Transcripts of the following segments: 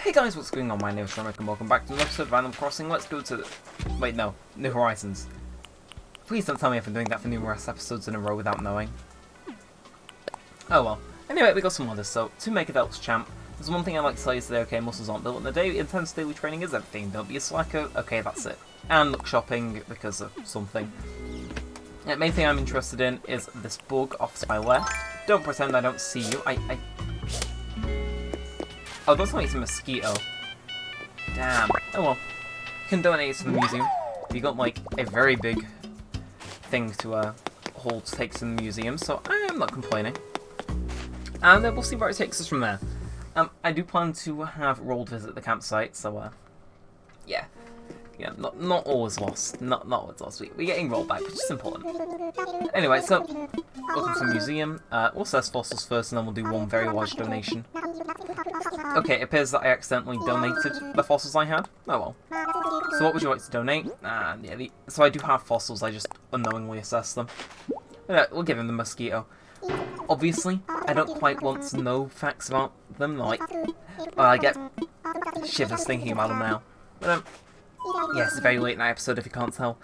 Hey guys, what's going on? My name is Neremik and welcome back to another episode of Animal Crossing. Let's go to... Wait, no. New Horizons. Please don't tell me I've been doing that for numerous episodes in a row without knowing. Oh well. Anyway, we got some others. So, to make adults champ, there's one thing I like to say is that okay, muscles aren't built in a day. Intense daily training is everything. Don't be a slacker. Okay, that's it. And look shopping because of something. The main thing I'm interested in is this bug off to my left. Don't pretend I don't see you. Oh, that's like a mosquito. Damn. Oh well. You can donate it to the museum. You got like a very big thing to hold to take to the museum, so I am not complaining. And we'll see where it takes us from there. I do plan to have Rolled visit the campsite, so yeah. Yeah, not always lost. Not always lost. We're getting rolled back, which is important. Anyway, so welcome to the museum. We'll assess fossils first, and then we'll do one very large donation. Okay, it appears that I accidentally donated the fossils I had. Oh well. So what would you like to donate? Yeah, so I do have fossils. I just unknowingly assessed them. We'll give him the mosquito. Obviously, I don't quite want to know facts about them. Like, I get shivers thinking about them now. But yes, it's very late in the episode if you can't tell.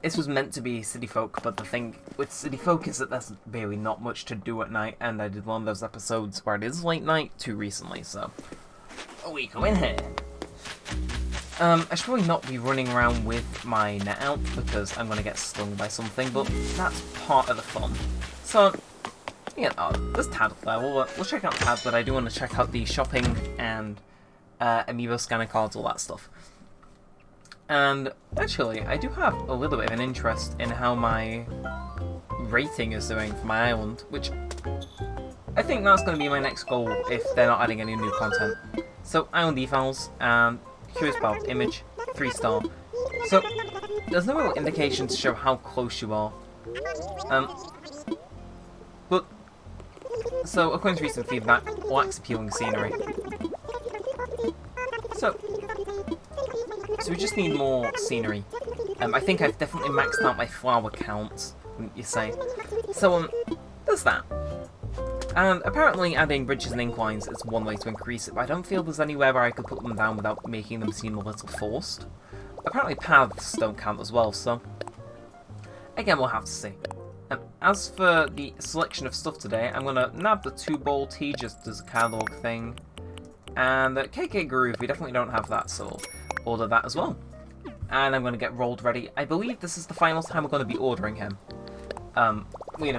This was meant to be City Folk, but the thing with City Folk is that there's really not much to do at night, and I did one of those episodes where it is late night too recently, so we go in here. I should probably not be running around with my net out, because I'm going to get stung by something, but that's part of the fun. So, yeah, there's Tad there. We'll check out Tad, but I do want to check out the shopping and amiibo scanning cards, all that stuff. And actually, I do have a little bit of an interest in how my rating is doing for my island, which I think that's going to be my next goal if they're not adding any new content. So, island evals, curious about image, 3-star. So, there's no real indication to show how close you are. But, so according to recent feedback, lacks appealing scenery. So we just need more scenery. I think I've definitely maxed out my flower count, wouldn't you say? So, there's that. And apparently adding bridges and inclines is one way to increase it, but I don't feel there's anywhere where I could put them down without making them seem a little forced. Apparently paths don't count as well, so again, we'll have to see. As for the selection of stuff today, I'm going to nab the 2-bowl tea just as a catalog thing. And KK Groove, we definitely don't have that, so order that as well. And I'm going to get Rolled ready. I believe this is the final time we're going to be ordering him.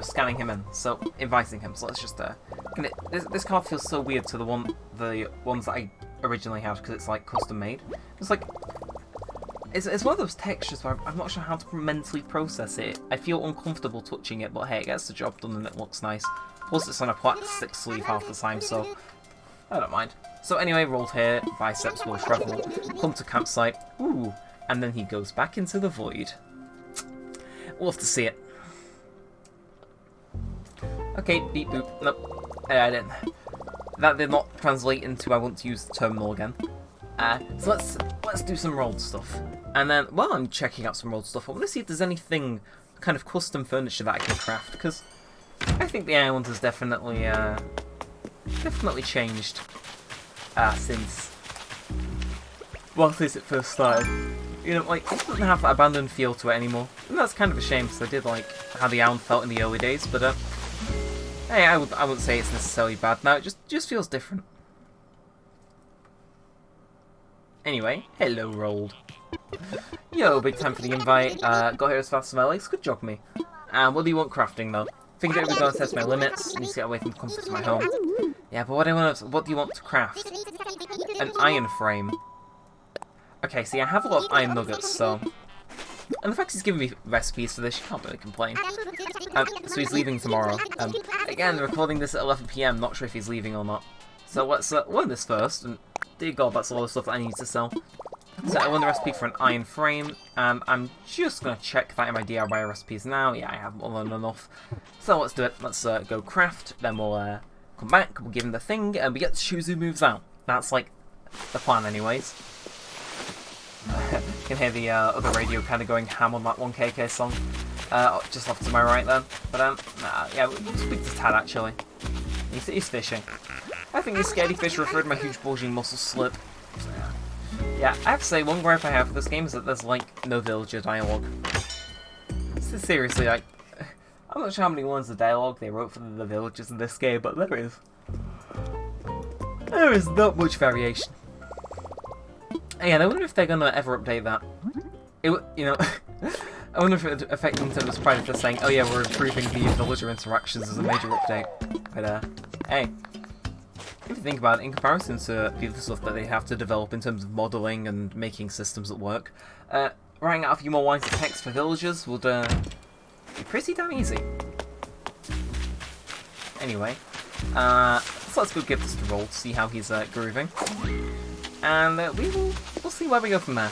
Scanning him in, so inviting him. So let's just this card feels so weird to the ones that I originally had because it's like custom made. It's like it's one of those textures where I'm not sure how to mentally process it. I feel uncomfortable touching it, but hey, it gets the job done and it looks nice. Plus it's on a plastic sleeve half the time, so I don't mind. So anyway, Rolled here, biceps will shrivel, come to campsite, ooh, and then he goes back into the void. We'll have to see it. Okay, beep boop, nope, I didn't. That did not translate into I want to use the terminal again. So let's do some Rolled stuff. And then, while I'm checking out some Rolled stuff, I want to see if there's anything kind of custom furniture that I can craft, because I think the island has definitely changed since it first started. You know, like, it doesn't have that abandoned feel to it anymore. And that's kind of a shame, because I did like how the island felt in the early days, but hey, I wouldn't say it's necessarily bad now, it just feels different. Anyway, hello Rolled. Yo, big time for the invite. Got here as fast as my legs could jog me. What do you want crafting though? Figured it was going to test my limits, need to get away from the comforts of my home. Yeah, but what do you want to craft? An iron frame. Okay, see, I have a lot of iron nuggets, so... And the fact he's giving me recipes for this, you can't really complain. So he's leaving tomorrow. Again, recording this at 11 PM, not sure if he's leaving or not. So let's learn this first, and dear god, that's a lot of stuff that I need to sell. So I learned the recipe for an iron frame, and I'm just going to check that in my DIY recipes now. Yeah, I haven't learned enough. So let's do it. Let's go craft, then we'll come back, we'll give him the thing, and we get to choose who moves out. That's like the plan anyways. You can hear the other radio kind of going ham on that one KK song. Just off to my right there. But yeah, we'll speak to Tad actually. He's fishing. I think he's scaredy fish referred to my huge bulging muscle slip. So, yeah, I have to say, one gripe I have for this game is that there's, like, no villager dialogue. So, seriously, like, I'm not sure how many lines of dialogue they wrote for the villagers in this game, but there is. There is not much variation. And I wonder if they're gonna ever update that. You know, I wonder if it would affect Nintendo's pride of just saying, oh yeah, we're improving the villager interactions as a major update. But, hey. If you think about it, in comparison to the other stuff that they have to develop in terms of modelling and making systems that work, writing out a few more lines of text for villagers would be pretty damn easy. Anyway, so let's go give this a roll to see how he's grooving, and we'll see where we go from there.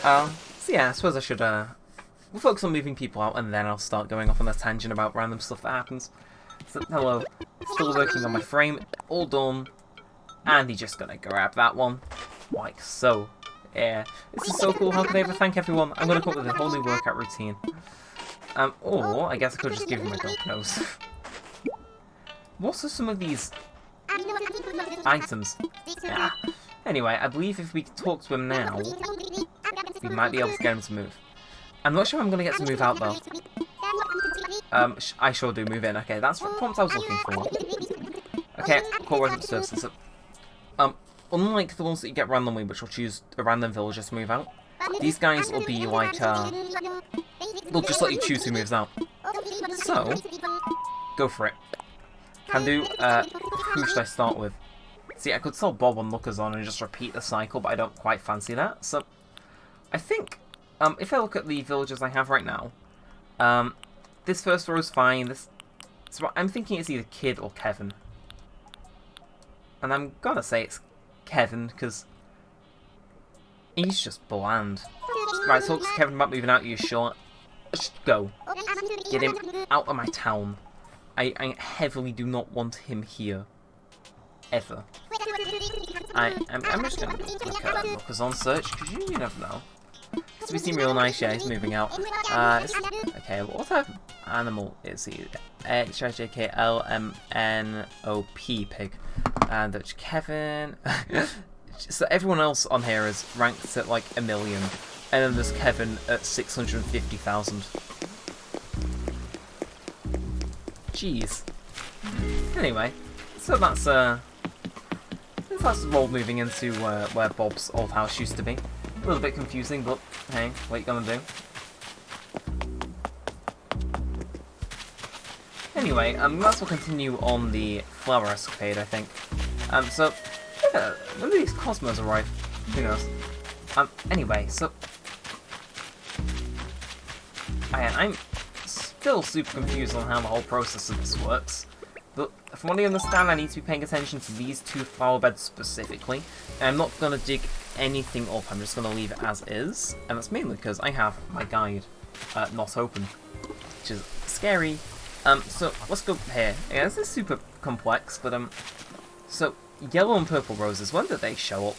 So yeah, I suppose I should we'll focus on moving people out, and then I'll start going off on a tangent about random stuff that happens. So, hello, still working on my frame, all done, and he's just gonna grab that one, like so. Yeah, this is so cool. How can I ever thank everyone? I'm gonna come up with a whole new workout routine. Or I guess I could just give him my dog nose. What are some of these items? Ah. Anyway, I believe if we talk to him now, we might be able to get him to move. I'm not sure I'm gonna get to move out though. I sure do move in. Okay, that's what prompt I was looking for. Okay, core resident services. Unlike the ones that you get randomly, which will choose a random villager to move out, these guys will be like, they'll just let you choose who moves out. So, go for it. Can do, who should I start with? See, I could sell Bob on Lookers On and just repeat the cycle, but I don't quite fancy that. So, I think, if I look at the villagers I have right now, this first row is fine. So I'm thinking it's either Kid or Kevin. And I'm gonna say it's Kevin, because he's just bland. Right, talk to Kevin about moving out, are you sure? Just go. Get him out of my town. I heavily do not want him here. Ever. I'm just gonna look at Lookers On search, because you never know. So we seem real nice, yeah, he's moving out. Okay, what type of animal is he? HIJKLMNOP pig. And that's Kevin. So everyone else on here is ranked at like 1 million. And then there's Kevin at 650,000. Jeez. Anyway, so that's the roll moving into where Bob's old house used to be. A little bit confusing, but hey, what you gonna do? Anyway, let's continue on the flower escapade, I think. So, yeah, when do these Cosmos arrive? Who knows? Anyway, so... I'm still super confused on how the whole process of this works. But from what I understand, I need to be paying attention to these 2 flower beds specifically. And I'm not going to dig anything up, I'm just going to leave it as is. And that's mainly because I have my guide not open, which is scary. So let's go here. Yeah, this is super complex, but so yellow and purple roses, when did they show up?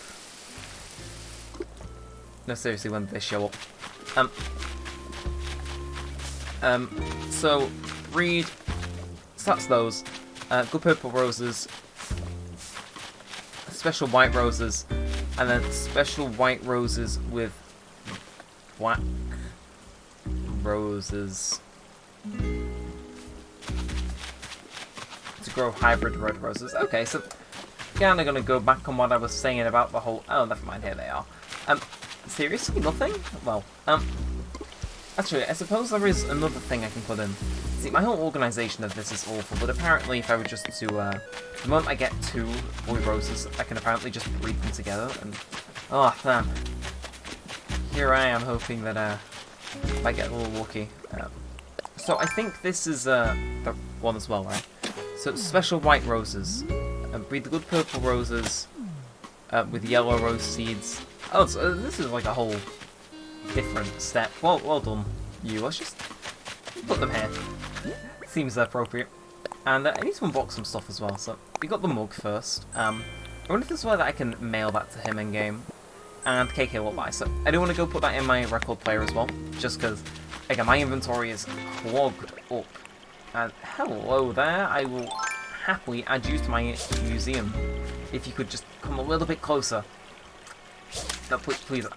No, seriously, when did they show up? So read, so that's those. Good purple roses, special white roses, and then special white roses with black roses to grow hybrid red roses. Okay, so again, I'm gonna go back on what I was saying about the whole. Oh, never mind. Here they are. Seriously, nothing? Well, actually, I suppose there is another thing I can put in. See, my whole organisation of this is awful, but apparently if I were just to, the moment I get 2 boy roses, I can apparently just breed them together, and, oh, damn. Here I am hoping that, I get a little lucky. So I think this is, the one as well, right? So, special white roses. Breed the good purple roses, with yellow rose seeds. Oh, so, this is like a whole different step. Well done, you. Let's just put them here. Seems appropriate. And I need to unbox some stuff as well. So we got the mug first. I wonder if there's a way that I can mail that to him in game. And KK will buy. So I do want to go put that in my record player as well, just because again my inventory is clogged up And hello there, I will happily add you to my museum. If you could just come a little bit closer. No, please.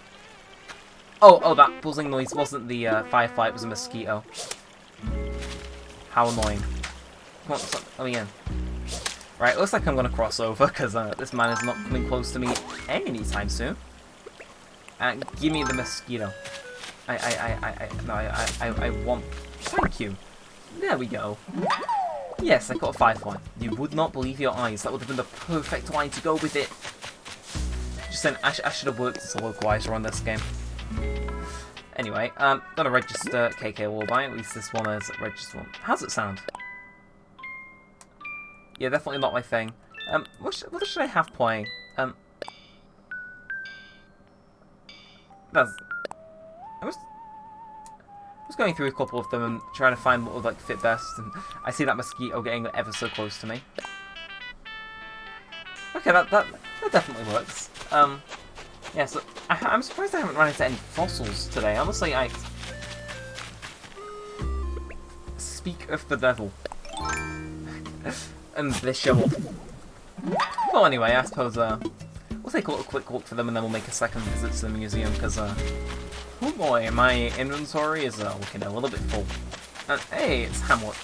Oh, that buzzing noise wasn't the firefly, it was a mosquito. How annoying. Come on, let me in. Right, looks like I'm gonna cross over, because this man is not coming close to me anytime soon. Give me the mosquito. I want... Thank you. There we go. Yes, I caught a firefly. You would not believe your eyes. That would have been the perfect line to go with it. Just saying, I should have worked as a localizer on this game. Anyway, gonna register KK Lullaby. At least this one is registered one. How's it sound? Yeah, definitely not my thing. What should I have playing? I was going through a couple of them and trying to find what would like fit best, and I see that mosquito getting ever so close to me. Okay, that definitely works. Yeah, so I'm surprised I haven't run into any fossils today. Honestly, speak of the devil. And this shovel. Well, anyway, I suppose we'll take a little quick look for them, and then we'll make a second visit to the museum, because oh boy, my inventory is looking a little bit full. And hey, it's Hamlet.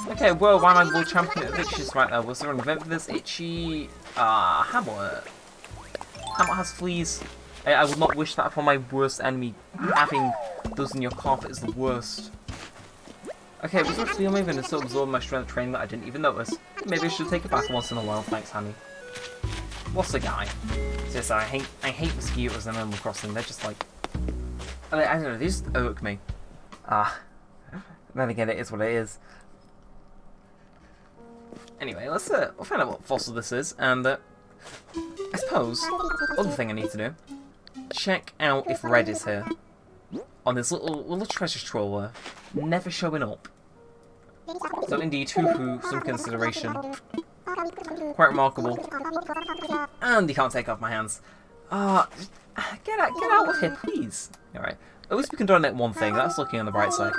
Okay, whoa, why am I world champion at Itches right now? Was there an event for this? Itchy... Hamlet. Hamlet has fleas. I would not wish that upon my worst enemy. Having those in your carpet is the worst. Okay, was there a flea on my and still absorbed my strength training that I didn't even notice? Maybe I should take it back once in a while, thanks, Hammy. What's the guy? Seriously, I hate mosquitoes in Animal Crossing. They're just like... I don't know, they just irk me. Then again, it is what it is. Anyway, let's we'll find out what fossil this is, and I suppose, other thing I need to do, check out if Red is here. On this little treasure trawler, never showing up. So indeed, hoo-hoo, some consideration. Quite remarkable. And he can't take off my hands. Get out of here, please. Alright, at least we can donate one thing, that's looking on the bright side.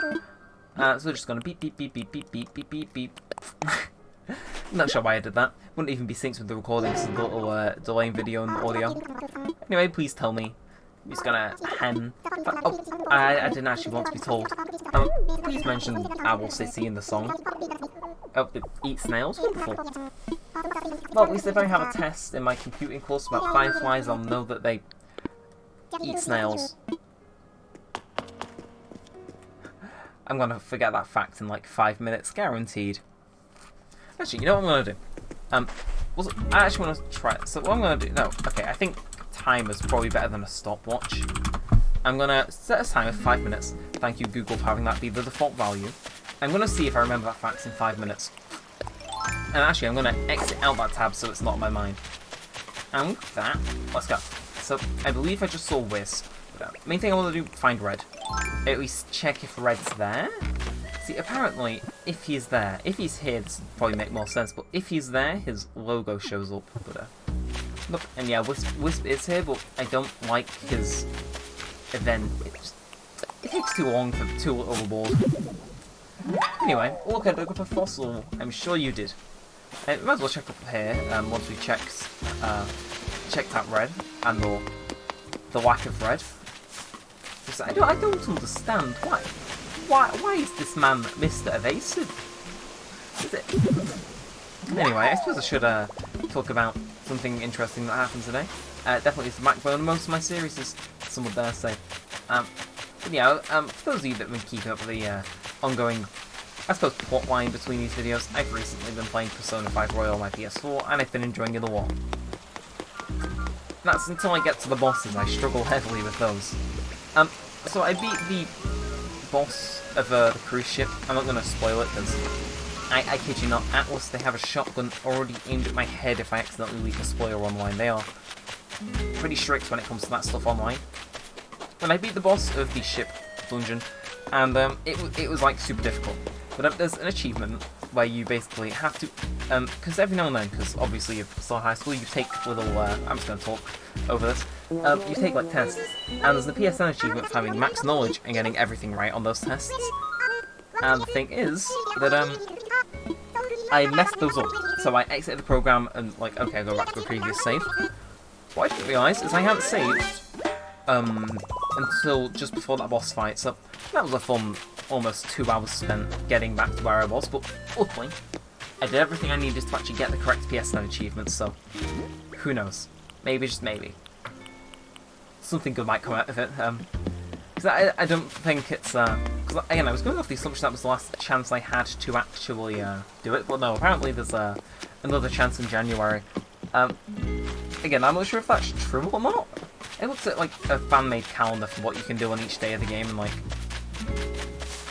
So we're just gonna beep, beep, beep, beep, beep, beep, beep, beep, beep. Not sure why I did that. Wouldn't even be synced with the recording, so the little delay in video and audio. Anyway, please tell me. He's gonna hen. Oh, I didn't actually want to be told. Please mention Owl City in the song. Oh, it eats snails? Wonderful. Well, at least if I have a test in my computing course about fireflies, I'll know that they eat snails. I'm gonna forget that fact in like 5 minutes, guaranteed. Actually, you know what I'm gonna do? I actually want to try it. So what I'm gonna do? No, okay. I think timer's probably better than a stopwatch. I'm gonna set a timer of 5 minutes. Thank you, Google, for having that be the default value. I'm gonna see if I remember that fact in 5 minutes. And actually, I'm gonna exit out that tab so it's not on my mind. And with that, let's go. So I believe I just saw Wisp. Main thing I want to do, find Red. At least check if Red's there. See, apparently, if he's there, if he's here, this would probably make more sense, but if he's there, his logo shows up. But, look, and yeah, Wisp is here, but I don't like his event. It takes too long for too little reward. Anyway, look, I dug up a fossil. I'm sure you did. Might as well check up here, once we checked out Red, and the lack of Red. I don't understand why is this man Mr. Evasive? Is it? Anyway, I suppose I should talk about something interesting that happened today. Definitely it's the backbone of most of my series, some would dare say. But yeah, for those of you that have been keeping up with the ongoing, I suppose, plot line between these videos, I've recently been playing Persona 5 Royal on my PS4, and I've been enjoying it a lot. That's until I get to the bosses. I struggle heavily with those. So I beat the boss of the cruise ship. I'm not going to spoil it because I kid you not, Atlas, they have a shotgun already aimed at my head if I accidentally leak a spoiler online. They are pretty strict when it comes to that stuff online. When I beat the boss of the ship dungeon, and it was like super difficult. But there's an achievement where you basically have to, because every now and then, because obviously you're still in high school, you take little, I'm just going to talk over this, you take like tests, and there's the PSN achievement for having max knowledge and getting everything right on those tests. And the thing is that I messed those up. So I exited the program and like, okay, go back to the previous save. What I didn't realise is I hadn't saved until just before that boss fight. So that was a fun almost 2 hours spent getting back to where I was. But luckily, I did everything I needed to actually get the correct PS9 achievements. So who knows? Maybe, just maybe, something good might come out of it. Because I don't think it's... Because, again, I was going off the assumption that was the last chance I had to actually do it. But no, apparently there's another chance in January. Again, I'm not sure if that's true or not. It looks at, like, a fan-made calendar for what you can do on each day of the game. And, like,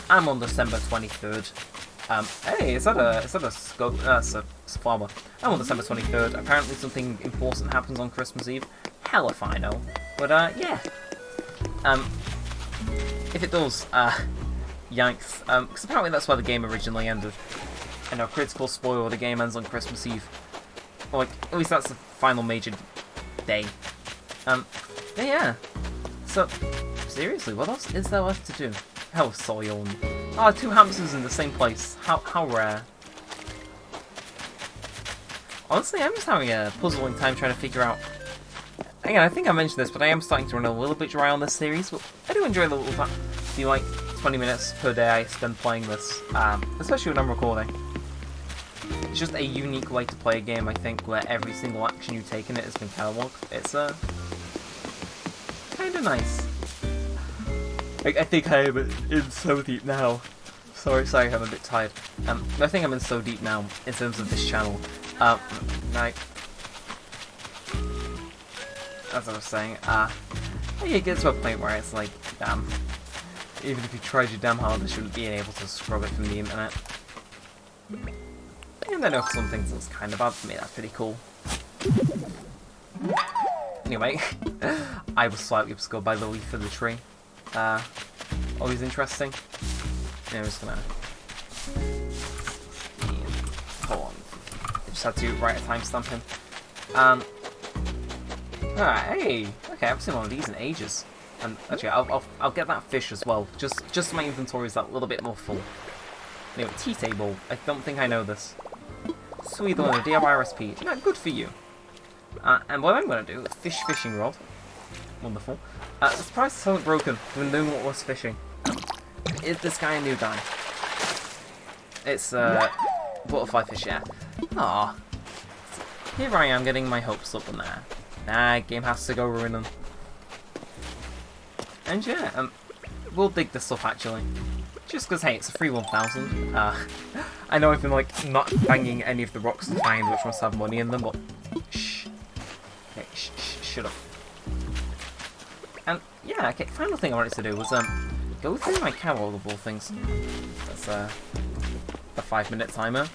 I'm on December 23rd. Hey, is that a scope? It's a flower. I'm on December 23rd. Apparently something important happens on Christmas Eve. Hell if I know. But, yeah. If it does, yikes. Because apparently that's where the game originally ended. I know, critical spoiler, the game ends on Christmas Eve. Or, like, at least that's the final major day. Yeah. So, seriously, what else is there left to do? Hell, soil and... 2 hamsters in the same place. How rare. Honestly, I'm just having a puzzling time trying to figure out... Again, I think I mentioned this, but I am starting to run a little bit dry on this series, but I do enjoy the like 20 minutes per day I spend playing this, especially when I'm recording. It's just a unique way to play a game, I think, where every single action you take in it has been catalogued. It's kind of nice. I think I am in so deep now. Sorry, I'm a bit tired. I think I'm in so deep now in terms of this channel. Like, as I was saying, it gets to a point where it's like, even if you tried your damn hardest, you shouldn't be able to scrub it from the internet. And I know for some things it's kind of bad. For me, that's pretty cool. Anyway, I was slightly obscured by the leaf of the tree. Always interesting. Yeah, I'm just gonna... Hold on. I just had to write a timestamp in. Alright, hey! Okay, I haven't seen one of these in ages. And actually, I'll get that fish as well. Just so my inventory is that little bit more full. Anyway, tea table. I don't think I know this. Sweet on a DIY recipe. No, good for you. And what I'm going to do is fishing rod. Wonderful. Surprised this hasn't broken. We're doing what was fishing. Is this guy a new guy? It's butterfly fish, yeah. Ah, here I am getting my hopes up on that. Nah, game has to go ruin them. And yeah, we'll dig this up actually. Just because, hey, it's a free 1,000. I know I've been, like, not banging any of the rocks to find which must have money in them, but... Shh. Okay, shut up. And, yeah, okay, final thing I wanted to do was, go through my catalog of all things. That's, a 5-minute timer.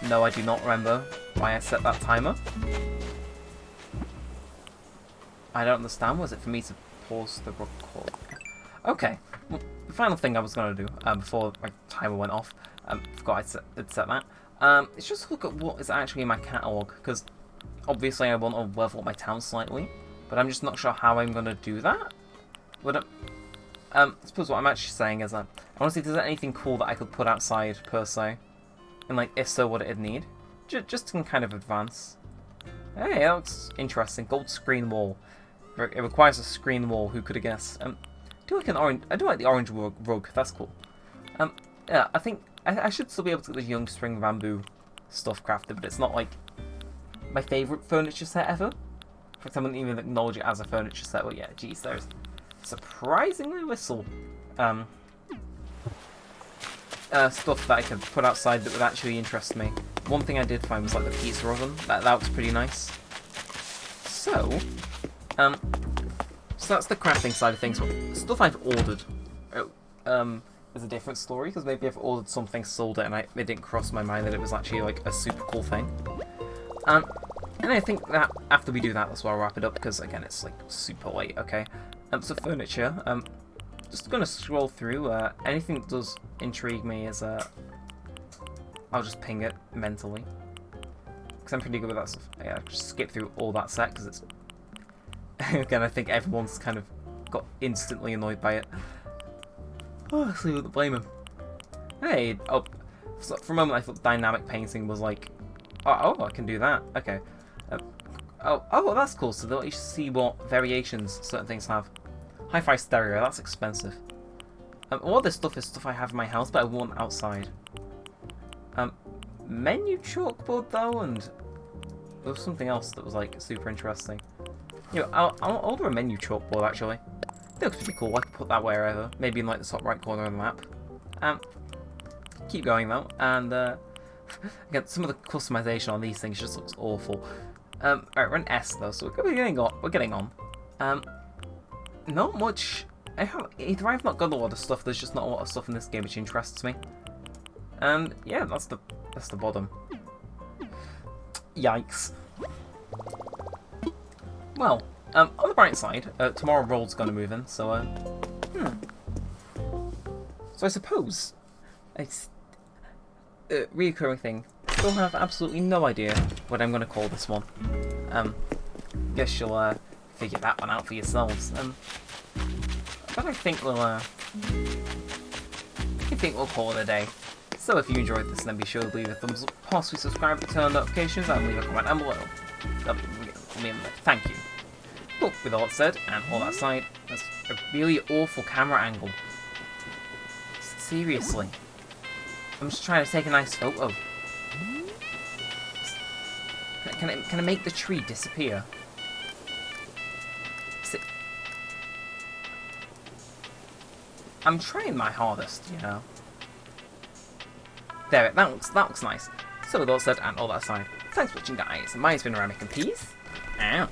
No, I do not remember why I set that timer. I don't understand. Was it for me to pause the record? Okay. Well, the final thing I was going to do before my timer went off, forgot I'd set that, it's just look at what is actually in my catalogue, because obviously I want to level up my town slightly, but I'm just not sure how I'm going to do that. But I suppose what I'm actually saying is I want to see if there's anything cool that I could put outside, per se, and like, if so, what it'd need, just to kind of advance. Hey, that looks interesting. Gold screen wall. It requires a screen wall, who could have guessed. I do like the orange rug, that's cool. Yeah, I think I should still be able to get the young string bamboo stuff crafted, but it's not like my favourite furniture set ever. In fact, I wouldn't even acknowledge it as a furniture set, but yeah, geez, there's surprisingly little stuff that I could put outside that would actually interest me. One thing I did find was like the pizza oven, that was pretty nice. So that's the crafting side of things. But stuff I've ordered is a different story, because maybe I've ordered something, sold it, and it didn't cross my mind that it was actually like a super cool thing. And I think that after we do that, that's where I'll wrap it up, because again, it's like super late. Okay. So furniture. Just gonna scroll through. Anything that does intrigue me is I'll just ping it mentally, because I'm pretty good with that stuff. Yeah, just skip through all that set because it's. Again, I think everyone's kind of got instantly annoyed by it. Oh, so you wouldn't blame him. Hey, oh, so for a moment I thought dynamic painting was like, oh, I can do that. Okay. Well, that's cool. So they'll let you see what variations certain things have. Hi-fi stereo, that's expensive. All this stuff is stuff I have in my house, but I want outside. Menu chalkboard though, and there was something else that was like super interesting. You know, I'll order a menu chalkboard actually. It looks pretty cool. I can put that wherever, maybe in like the top right corner of the map. Keep going though, and again, some of the customization on these things just looks awful. Alright, we're an S though, so we're getting on. Not much. Either I've not got a lot of stuff. There's just not a lot of stuff in this game which interests me. And yeah, that's the bottom. Yikes. Well, on the bright side, tomorrow Roll's gonna move in, so So I suppose it's a reoccurring thing. Still have absolutely no idea what I'm gonna call this one. Guess you'll figure that one out for yourselves. But I think we'll call it a day. So if you enjoyed this, then be sure to leave a thumbs up, possibly subscribe to turn on notifications, and leave a comment down below. Thank you. But with all that said, and all that aside, that's a really awful camera angle. Seriously. I'm just trying to take a nice photo. Can I make the tree disappear? I'm trying my hardest, you know. There, that looks nice. So with all that said and all that aside, thanks for watching guys. Mine's been Neremik and peace out.